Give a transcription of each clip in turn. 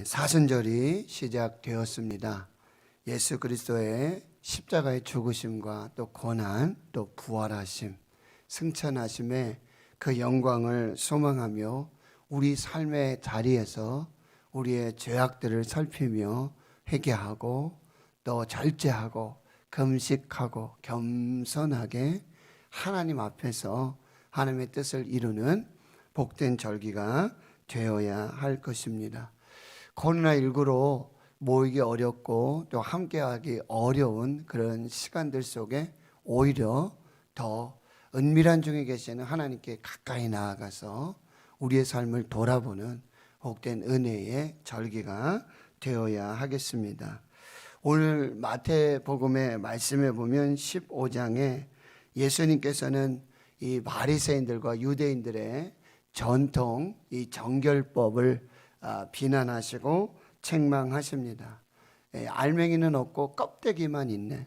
사순절이 시작되었습니다. 예수 그리스도의 십자가의 죽으심과 또 고난, 또 부활하심, 승천하심의 그 영광을 소망하며 우리 삶의 자리에서 우리의 죄악들을 살피며 회개하고 또 절제하고 금식하고 겸손하게 하나님 앞에서 하나님의 뜻을 이루는 복된 절기가 되어야 할 것입니다. 코로나19로 모이기 어렵고 또 함께하기 어려운 그런 시간들 속에 오히려 더 은밀한 중에 계시는 하나님께 가까이 나아가서 우리의 삶을 돌아보는 복된 은혜의 절기가 되어야 하겠습니다. 오늘 마태복음의 말씀에 보면 15장에 예수님께서는 이 바리새인들과 유대인들의 전통 이 정결법을 비난하시고 책망하십니다. 알맹이는 없고 껍데기만 있는,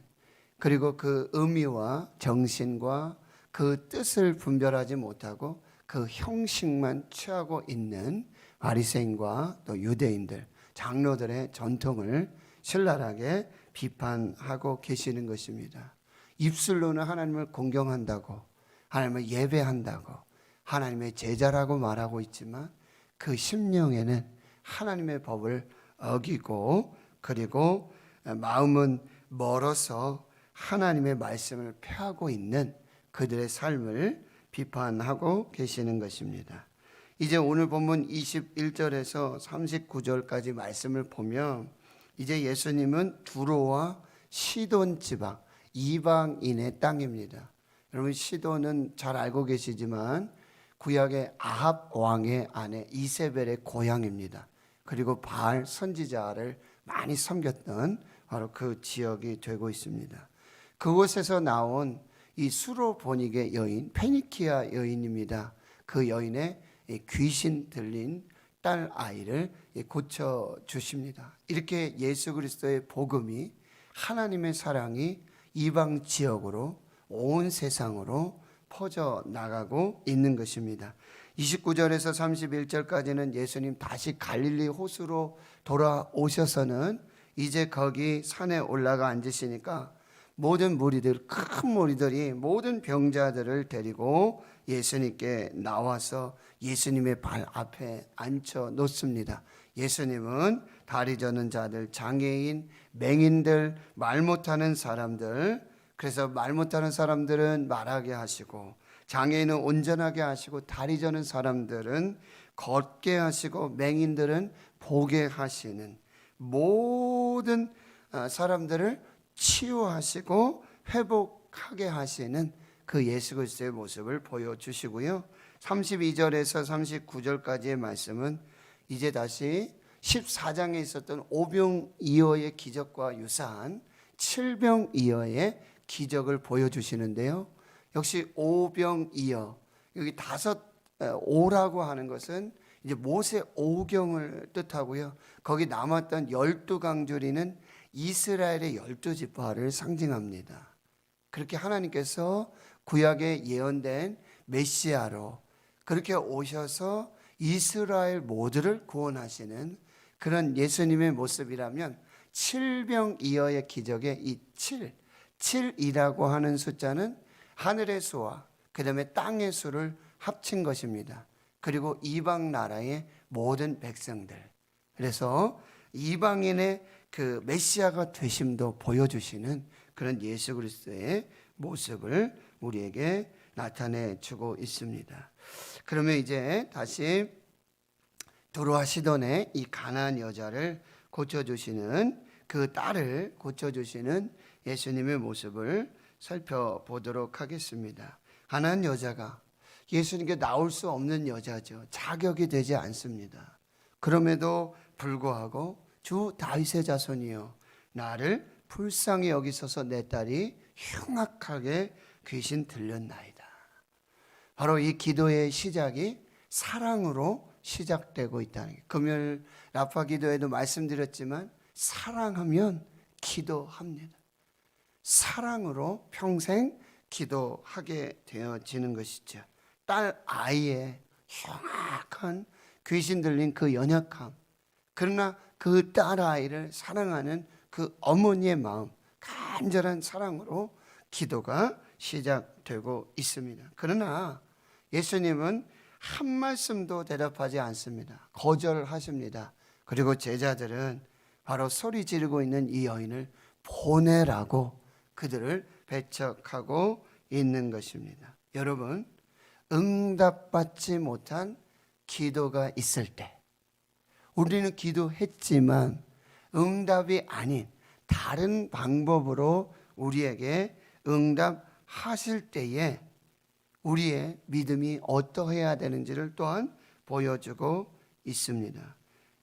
그리고 그 의미와 정신과 그 뜻을 분별하지 못하고 그 형식만 취하고 있는 바리새인과 또 유대인들, 장로들의 전통을 신랄하게 비판하고 계시는 것입니다. 입술로는 하나님을 공경한다고, 하나님을 예배한다고, 하나님의 제자라고 말하고 있지만 그 심령에는 하나님의 법을 어기고, 그리고 마음은 멀어서 하나님의 말씀을 폐하고 있는 그들의 삶을 비판하고 계시는 것입니다. 이제 오늘 본문 21절에서 39절까지 말씀을 보면 이제 예수님은 두로와 시돈 지방, 이방인의 땅입니다. 여러분, 시돈은 잘 알고 계시지만 구약의 아합 왕의 아내 이세벨의 고향입니다. 그리고 바알 선지자를 많이 섬겼던 바로 그 지역이 되고 있습니다. 그곳에서 나온 이 수로보닉의 여인, 페니키아 여인입니다. 그 여인의 귀신 들린 딸 아이를 고쳐 주십니다. 이렇게 예수 그리스도의 복음이, 하나님의 사랑이 이방 지역으로, 온 세상으로 퍼져 나가고 있는 것입니다. 29절에서 31절까지는 예수님 다시 갈릴리 호수로 돌아오셔서는 이제 거기 산에 올라가 앉으시니까 모든 무리들, 큰 무리들이 모든 병자들을 데리고 예수님께 나와서 예수님의 발 앞에 앉혀 놓습니다. 예수님은 다리 저는 자들, 장애인, 맹인들, 말 못하는 사람들, 그래서 말 못하는 사람들은 말하게 하시고, 장애인은 온전하게 하시고, 다리 저는 사람들은 걷게 하시고, 맹인들은 보게 하시는, 모든 사람들을 치유하시고 회복하게 하시는 그 예수 그리스도의 모습을 보여주시고요. 32절에서 39절까지의 말씀은 이제 다시 14장에 있었던 오병이어의 기적과 유사한 칠병이어의 기적을 보여주시는데요. 역시 오병이어, 여기 다섯 오라고 하는 것은 이제 모세 오경을 뜻하고요. 거기 남았던 12강조리는 이스라엘의 12지파를 상징합니다. 그렇게 하나님께서 구약에 예언된 메시아로 그렇게 오셔서 이스라엘 모두를 구원하시는 그런 예수님의 모습이라면, 칠병이어의 기적의 이 7이라고 하는 숫자는 하늘의 수와 그 다음에 땅의 수를 합친 것입니다. 그리고 이방 나라의 모든 백성들, 그래서 이방인의 그 메시아가 되심도 보여주시는 그런 예수 그리스도의 모습을 우리에게 나타내 주고 있습니다. 그러면 이제 다시 두로와 시돈의 이 가나안 여자를 고쳐주시는, 그 딸을 고쳐주시는 예수님의 모습을 살펴보도록 하겠습니다. 가나안 여자가 예수님께 나올 수 없는 여자죠. 자격이 되지 않습니다. 그럼에도 불구하고 주 다윗의 자손이여 나를 불쌍히 여기소서, 내 딸이 흉악하게 귀신 들렸나이다. 바로 이 기도의 시작이 사랑으로 시작되고 있다는 게, 금요일 라파 기도에도 말씀드렸지만 사랑하면 기도합니다. 사랑으로 평생 기도하게 되어지는 것이죠. 딸 아이의 흉악한 귀신 들린 그 연약함, 그러나 그 딸아이를 사랑하는 그 어머니의 마음, 간절한 사랑으로 기도가 시작되고 있습니다. 그러나 예수님은 한 말씀도 대답하지 않습니다. 거절하십니다. 그리고 제자들은 바로 소리 지르고 있는 이 여인을 보내라고 그들을 배척하고 있는 것입니다. 여러분, 응답받지 못한 기도가 있을 때, 우리는 기도했지만 응답이 아닌 다른 방법으로 우리에게 응답하실 때에 우리의 믿음이 어떠해야 되는지를 또한 보여주고 있습니다.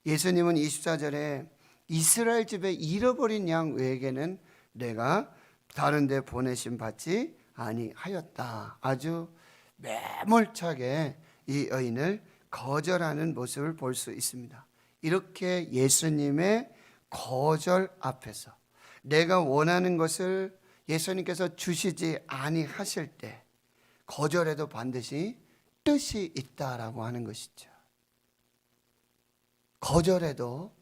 예수님은 24절에 이스라엘 집에 잃어버린 양 외에게는 내가 다른 데 보내심 받지 아니하였다. 아주 매몰차게 이 여인을 거절하는 모습을 볼 수 있습니다. 이렇게 예수님의 거절 앞에서 내가 원하는 것을 예수님께서 주시지 아니하실 때 거절해도 반드시 뜻이 있다라고 하는 것이죠. 거절해도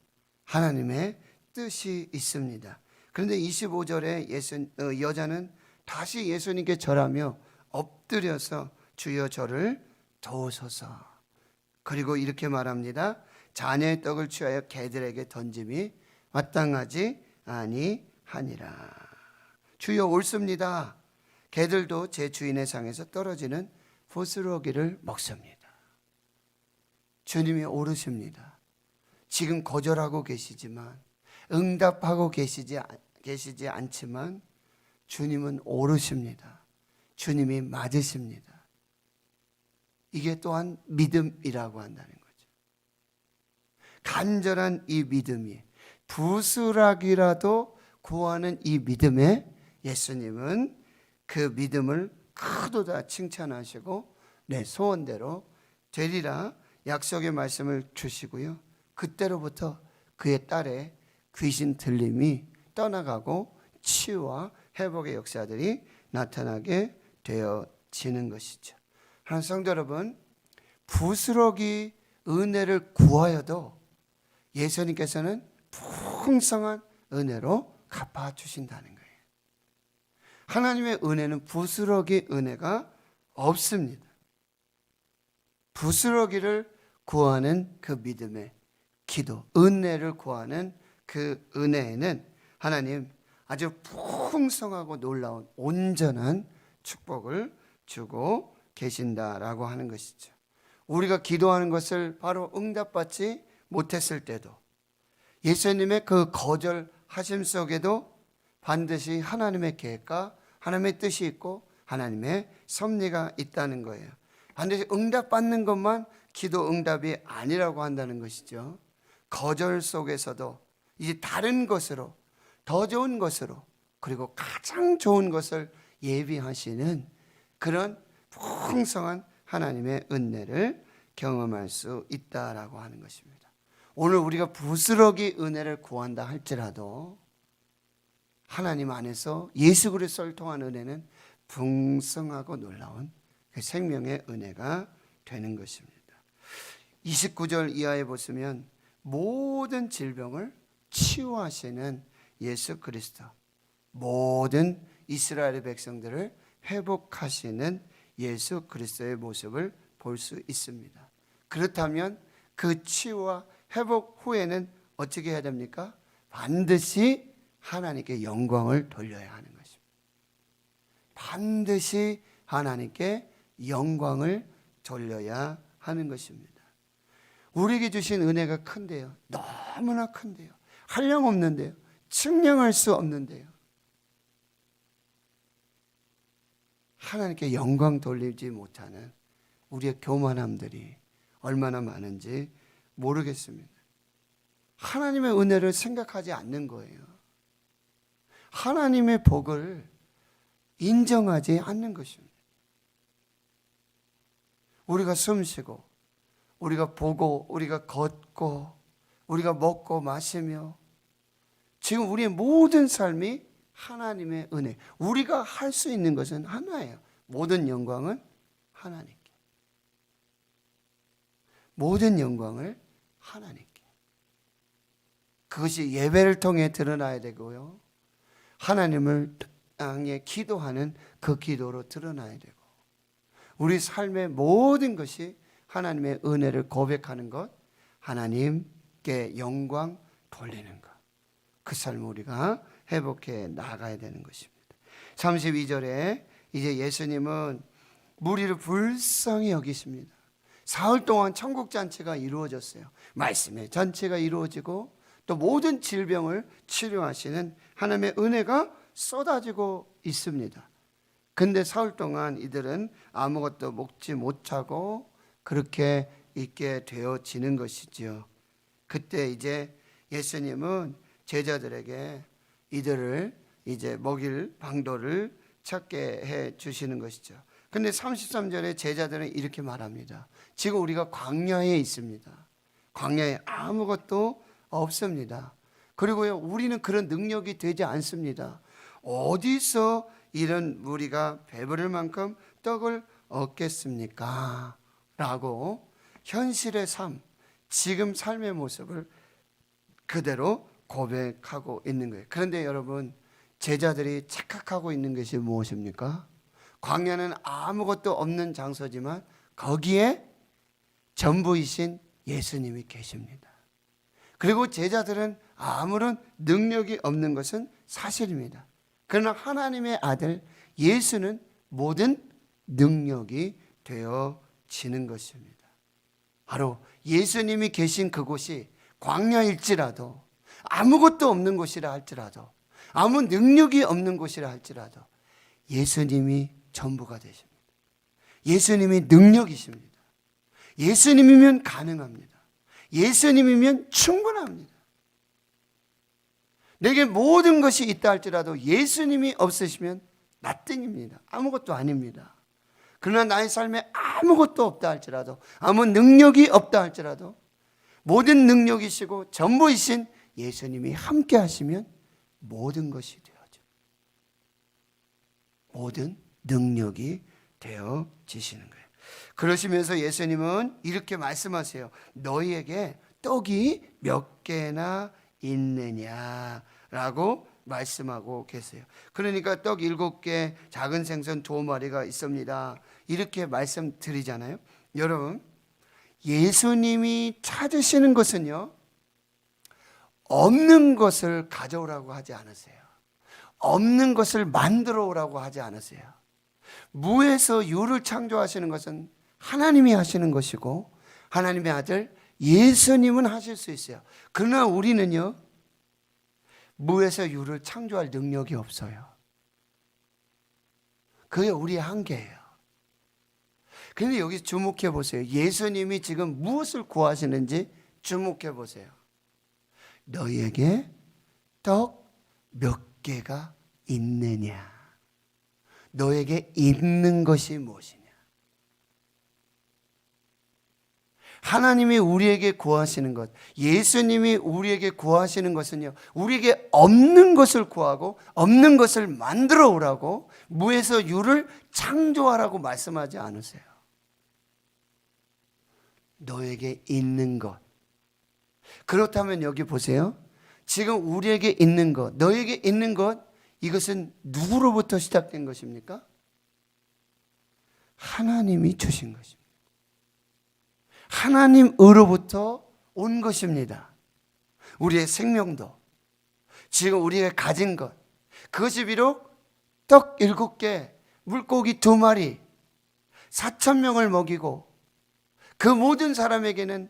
하나님의 뜻이 있습니다. 그런데 25절에 여자는 다시 예수님께 절하며 엎드려서 주여 저를 도우소서. 그리고 이렇게 말합니다. 자녀의 떡을 취하여 개들에게 던짐이 마땅하지 아니하니라. 주여 옳습니다. 개들도 제 주인의 상에서 떨어지는 부스러기를 먹습니다. 주님이 옳으십니다. 지금 거절하고 계시지만, 응답하고 계시지 않지만 주님은 옳으십니다. 주님이 맞으십니다. 이게 또한 믿음이라고 한다는 거죠. 간절한 이 믿음이 부스라기라도 구하는 이 믿음에 예수님은 그 믿음을 크도다 칭찬하시고 내 소원대로 되리라 약속의 말씀을 주시고요. 그때로부터 그의 딸의 귀신 들림이 떠나가고 치유와 회복의 역사들이 나타나게 되어지는 것이죠. 하나님 성도 여러분, 부스러기 은혜를 구하여도 예수님께서는 풍성한 은혜로 갚아주신다는 거예요. 하나님의 은혜는 부스러기 은혜가 없습니다. 부스러기를 구하는 그 믿음의 기도, 은혜를 구하는 그 은혜에는 하나님 아주 풍성하고 놀라운 온전한 축복을 주고 계신다라고 하는 것이죠. 우리가 기도하는 것을 바로 응답받지 못했을 때도 예수님의 그 거절하심 속에도 반드시 하나님의 계획과 하나님의 뜻이 있고 하나님의 섭리가 있다는 거예요. 반드시 응답받는 것만 기도 응답이 아니라고 한다는 것이죠. 거절 속에서도 이제 다른 것으로, 더 좋은 것으로, 그리고 가장 좋은 것을 예비하시는 그런 풍성한 하나님의 은혜를 경험할 수 있다라고 하는 것입니다. 오늘 우리가 부스러기 은혜를 구한다 할지라도 하나님 안에서 예수 그리스도를 통한 은혜는 풍성하고 놀라운 그 생명의 은혜가 되는 것입니다. 29절 이하에 보시면 모든 질병을 치유하시는 예수 그리스도, 모든 이스라엘의 백성들을 회복하시는 예수 그리스도의 모습을 볼 수 있습니다. 그렇다면 그 치유와 회복 후에는 어떻게 해야 됩니까? 반드시 하나님께 영광을 돌려야 하는 것입니다. 반드시 하나님께 영광을 돌려야 하는 것입니다. 우리에게 주신 은혜가 큰데요. 너무나 큰데요. 한량없는데요. 측량할 수 없는데요. 하나님께 영광 돌리지 못하는 우리의 교만함들이 얼마나 많은지 모르겠습니다. 하나님의 은혜를 생각하지 않는 거예요. 하나님의 복을 인정하지 않는 것입니다. 우리가 숨쉬고, 우리가 보고, 우리가 걷고, 우리가 먹고 마시며 지금 우리의 모든 삶이 하나님의 은혜. 우리가 할 수 있는 것은 하나예요. 모든 영광은 하나님께. 모든 영광을 하나님께. 그것이 예배를 통해 드러나야 되고요. 하나님을 향해 기도하는 그 기도로 드러나야 되고, 우리 삶의 모든 것이 하나님의 은혜를 고백하는 것, 하나님께 영광 돌리는 것, 그 삶을 우리가 회복해 나가야 되는 것입니다. 32절에 이제 예수님은 무리를 불쌍히 여기십니다. 사흘 동안 천국잔치가 이루어졌어요. 말씀의 잔치가 이루어지고 또 모든 질병을 치료하시는 하나님의 은혜가 쏟아지고 있습니다. 근데 사흘 동안 이들은 아무것도 먹지 못하고 그렇게 있게 되어지는 것이지요. 그때 이제 예수님은 제자들에게 이들을 이제 먹일 방도를 찾게 해 주시는 것이죠. 근데 33절에 제자들은 이렇게 말합니다. 지금 우리가 광야에 있습니다. 광야에 아무것도 없습니다. 그리고요, 우리는 그런 능력이 되지 않습니다. 어디서 이런 무리가 배부를 만큼 떡을 얻겠습니까? 라고 현실의 삶, 지금 삶의 모습을 그대로 고백하고 있는 거예요. 그런데 여러분, 제자들이 착각하고 있는 것이 무엇입니까? 광야는 아무것도 없는 장소지만 거기에 전부이신 예수님이 계십니다. 그리고 제자들은 아무런 능력이 없는 것은 사실입니다. 그러나 하나님의 아들 예수는 모든 능력이 되어지는 것입니다. 바로 예수님이 계신 그곳이 광야일지라도, 아무것도 없는 곳이라 할지라도, 아무 능력이 없는 곳이라 할지라도 예수님이 전부가 되십니다. 예수님이 능력이십니다. 예수님이면 가능합니다. 예수님이면 충분합니다. 내게 모든 것이 있다 할지라도 예수님이 없으시면 nothing입니다. 아무것도 아닙니다. 그러나 나의 삶에 아무것도 없다 할지라도, 아무 능력이 없다 할지라도 모든 능력이시고 전부이신 예수님이 함께 하시면 모든 것이 되어져. 모든 능력이 되어지시는 거예요. 그러시면서 예수님은 이렇게 말씀하세요. 너희에게 떡이 몇 개나 있느냐라고 말씀하고 계세요. 그러니까 떡 7개, 작은 생선 2마리가 있습니다. 이렇게 말씀드리잖아요. 여러분, 예수님이 찾으시는 것은요, 없는 것을 가져오라고 하지 않으세요. 없는 것을 만들어 오라고 하지 않으세요. 무에서 유를 창조하시는 것은 하나님이 하시는 것이고 하나님의 아들 예수님은 하실 수 있어요. 그러나 우리는요, 무에서 유를 창조할 능력이 없어요. 그게 우리의 한계예요. 그런데 여기 주목해 보세요. 예수님이 지금 무엇을 구하시는지 주목해 보세요. 너희에게 떡 몇 개가 있느냐? 너에게 있는 것이 무엇이냐? 하나님이 우리에게 구하시는 것, 예수님이 우리에게 구하시는 것은요, 우리에게 없는 것을 구하고 없는 것을 만들어 오라고, 무에서 유를 창조하라고 말씀하지 않으세요. 너에게 있는 것. 그렇다면 여기 보세요. 지금 우리에게 있는 것, 너에게 있는 것, 이것은 누구로부터 시작된 것입니까? 하나님이 주신 것입니다. 하나님으로부터 온 것입니다. 우리의 생명도, 지금 우리가 가진 것, 그것이 비록 떡 7개, 물고기 2마리, 4,000명을 먹이고 그 모든 사람에게는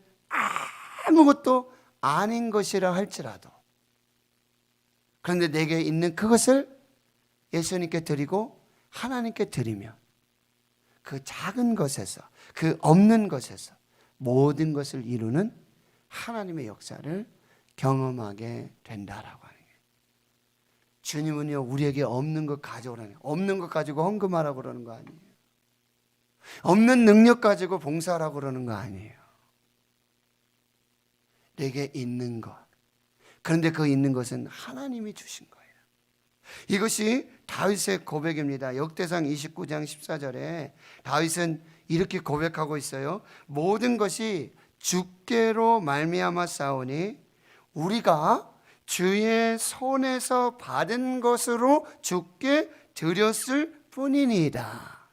아무것도 아닌 것이라 할지라도, 그런데 내게 있는 그것을 예수님께 드리고 하나님께 드리면 그 작은 것에서, 그 없는 것에서 모든 것을 이루는 하나님의 역사를 경험하게 된다라고 하는 거예요. 주님은요, 우리에게 없는 것 가져오라는, 없는 것 가지고 헌금하라고 그러는 거 아니에요. 없는 능력 가지고 봉사하라고 그러는 거 아니에요. 내게 있는 것. 그런데 그 있는 것은 하나님이 주신 거예요. 이것이 다윗의 고백입니다. 역대상 29장 14절에 다윗은 이렇게 고백하고 있어요. 모든 것이 주께로 말미암아 싸우니 우리가 주의 손에서 받은 것으로 주께 드렸을 뿐이니이다.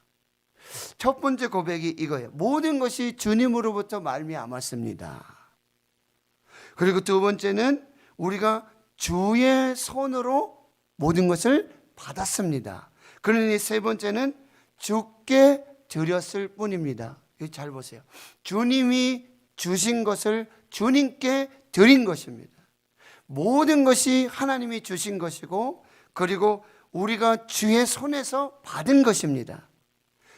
첫 번째 고백이 이거예요. 모든 것이 주님으로부터 말미암았습니다. 그리고 두 번째는 우리가 주의 손으로 모든 것을 받았습니다. 그러니 세 번째는 주께 드렸을 뿐입니다. 이거 잘 보세요. 주님이 주신 것을 주님께 드린 것입니다. 모든 것이 하나님이 주신 것이고, 그리고 우리가 주의 손에서 받은 것입니다.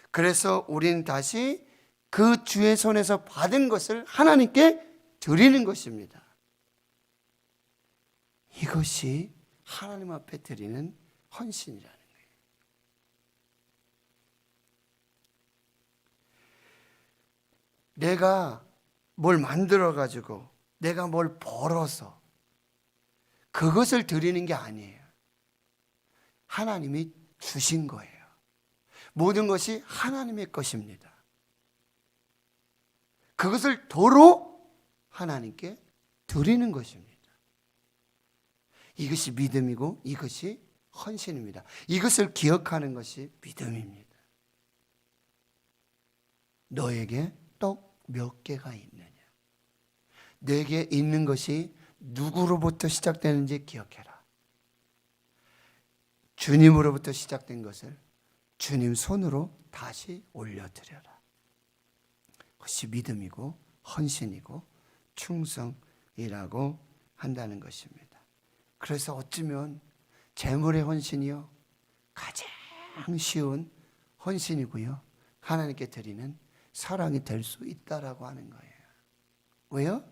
그래서 우리는 다시 그 주의 손에서 받은 것을 하나님께 드리는 것입니다. 이것이 하나님 앞에 드리는 헌신이라는 거예요. 내가 뭘 만들어 가지고, 내가 뭘 벌어서 그것을 드리는 게 아니에요. 하나님이 주신 거예요. 모든 것이 하나님의 것입니다. 그것을 도로 하나님께 드리는 것입니다. 이것이 믿음이고 이것이 헌신입니다. 이것을 기억하는 것이 믿음입니다. 너에게 떡 몇 개가 있느냐? 내게 있는 것이 누구로부터 시작되는지 기억해라. 주님으로부터 시작된 것을 주님 손으로 다시 올려드려라. 그것이 믿음이고 헌신이고 충성이라고 한다는 것입니다. 그래서 어쩌면 재물의 헌신이요, 가장 쉬운 헌신이고요, 하나님께 드리는 사랑이 될 수 있다라고 하는 거예요. 왜요?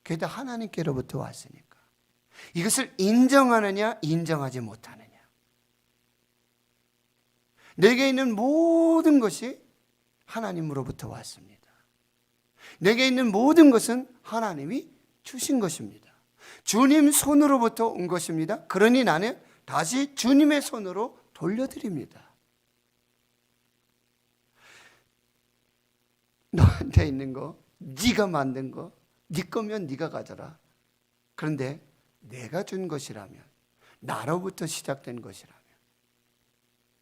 그게 다 하나님께로부터 왔으니까. 이것을 인정하느냐 인정하지 못하느냐. 내게 있는 모든 것이 하나님으로부터 왔습니다. 내게 있는 모든 것은 하나님이 주신 것입니다. 주님 손으로부터 온 것입니다. 그러니 나는 다시 주님의 손으로 돌려드립니다. 너한테 있는 거, 네가 만든 거, 네 거면 네가 가져라. 그런데 내가 준 것이라면, 나로부터 시작된 것이라면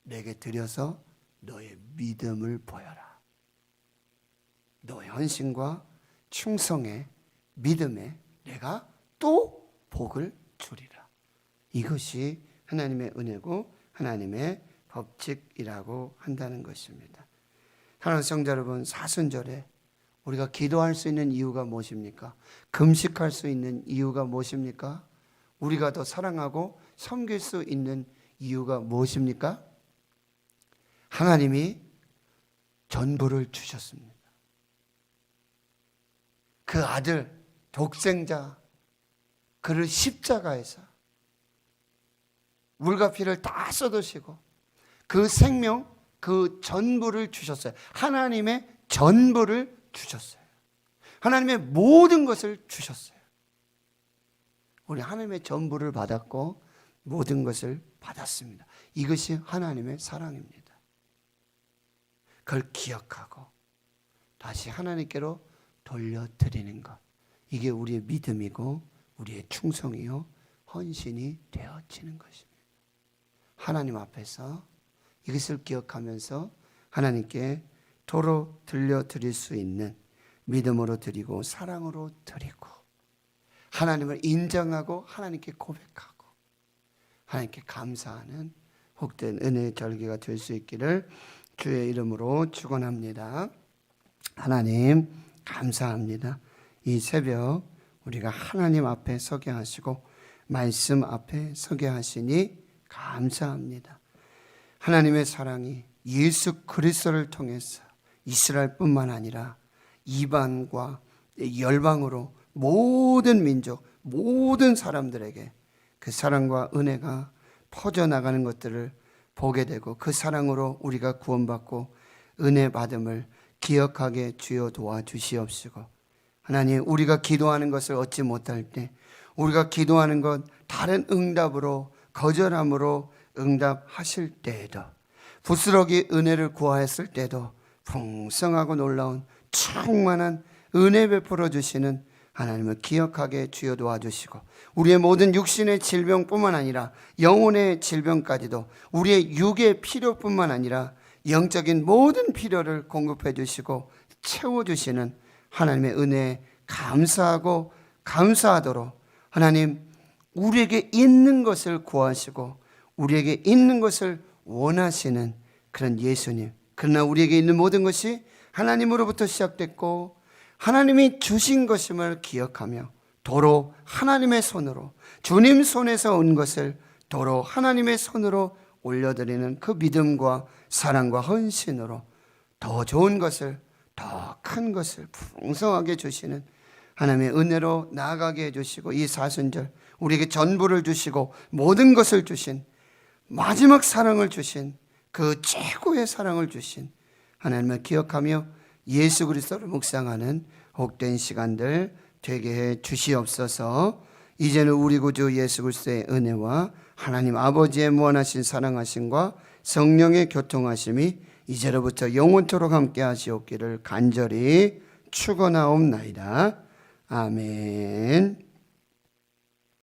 내게 드려서 너의 믿음을 보여라. 너의 헌신과 충성의 믿음에 내가 또 복을 주리라. 이것이 하나님의 은혜고 하나님의 법칙이라고 한다는 것입니다. 사랑하는 성도 여러분, 사순절에 우리가 기도할 수 있는 이유가 무엇입니까? 금식할 수 있는 이유가 무엇입니까? 우리가 더 사랑하고 섬길 수 있는 이유가 무엇입니까? 하나님이 전부를 주셨습니다. 그 아들, 독생자, 그를 십자가에서 물과 피를 다 쏟으시고 그 생명, 그 전부를 주셨어요. 하나님의 전부를 주셨어요. 하나님의 모든 것을 주셨어요. 우리 하나님의 전부를 받았고 모든 것을 받았습니다. 이것이 하나님의 사랑입니다. 그걸 기억하고 다시 하나님께로 돌려드리는 것, 이게 우리의 믿음이고 우리의 충성이요 헌신이 되어지는 것입니다. 하나님 앞에서 이것을 기억하면서 하나님께 도로 들려드릴 수 있는 믿음으로 드리고 사랑으로 드리고 하나님을 인정하고 하나님께 고백하고 하나님께 감사하는 복된 은혜의 절기가 될 수 있기를 주의 이름으로 축원합니다. 하나님 감사합니다. 이 새벽 우리가 하나님 앞에 서게 하시고 말씀 앞에 서게 하시니 감사합니다. 하나님의 사랑이 예수 그리스도를 통해서 이스라엘뿐만 아니라 이방과 열방으로 모든 민족, 모든 사람들에게 그 사랑과 은혜가 퍼져나가는 것들을 보게 되고 그 사랑으로 우리가 구원받고 은혜 받음을 기억하게 주여 도와주시옵시고, 하나님 우리가 기도하는 것을 얻지 못할 때, 우리가 기도하는 것 다른 응답으로 거절함으로 응답하실 때에도, 부스러기 은혜를 구하였을 때도 풍성하고 놀라운 충만한 은혜 베풀어 주시는 하나님을 기억하게 주여 도와주시고 우리의 모든 육신의 질병뿐만 아니라 영혼의 질병까지도 우리의 육의 필요뿐만 아니라 영적인 모든 필요를 공급해 주시고 채워주시는 하나님의 은혜에 감사하고 감사하도록 하나님 우리에게 있는 것을 구하시고 우리에게 있는 것을 원하시는 그런 예수님, 그러나 우리에게 있는 모든 것이 하나님으로부터 시작됐고 하나님이 주신 것임을 기억하며 도로 하나님의 손으로 주님 손에서 온 것을 도로 하나님의 손으로 올려드리는 그 믿음과 사랑과 헌신으로 더 좋은 것을 더 큰 것을 풍성하게 주시는 하나님의 은혜로 나아가게 해주시고 이 사순절 우리에게 전부를 주시고 모든 것을 주신 마지막 사랑을 주신 그 최고의 사랑을 주신 하나님을 기억하며 예수 그리스도를 묵상하는 복된 시간들 되게 해 주시옵소서. 이제는 우리 구주 예수 그리스도의 은혜와 하나님 아버지의 무한하신 사랑하심과 성령의 교통하심이 이제로부터 영원토록 함께 하시옵기를 간절히 축원하옵나이다. 아멘.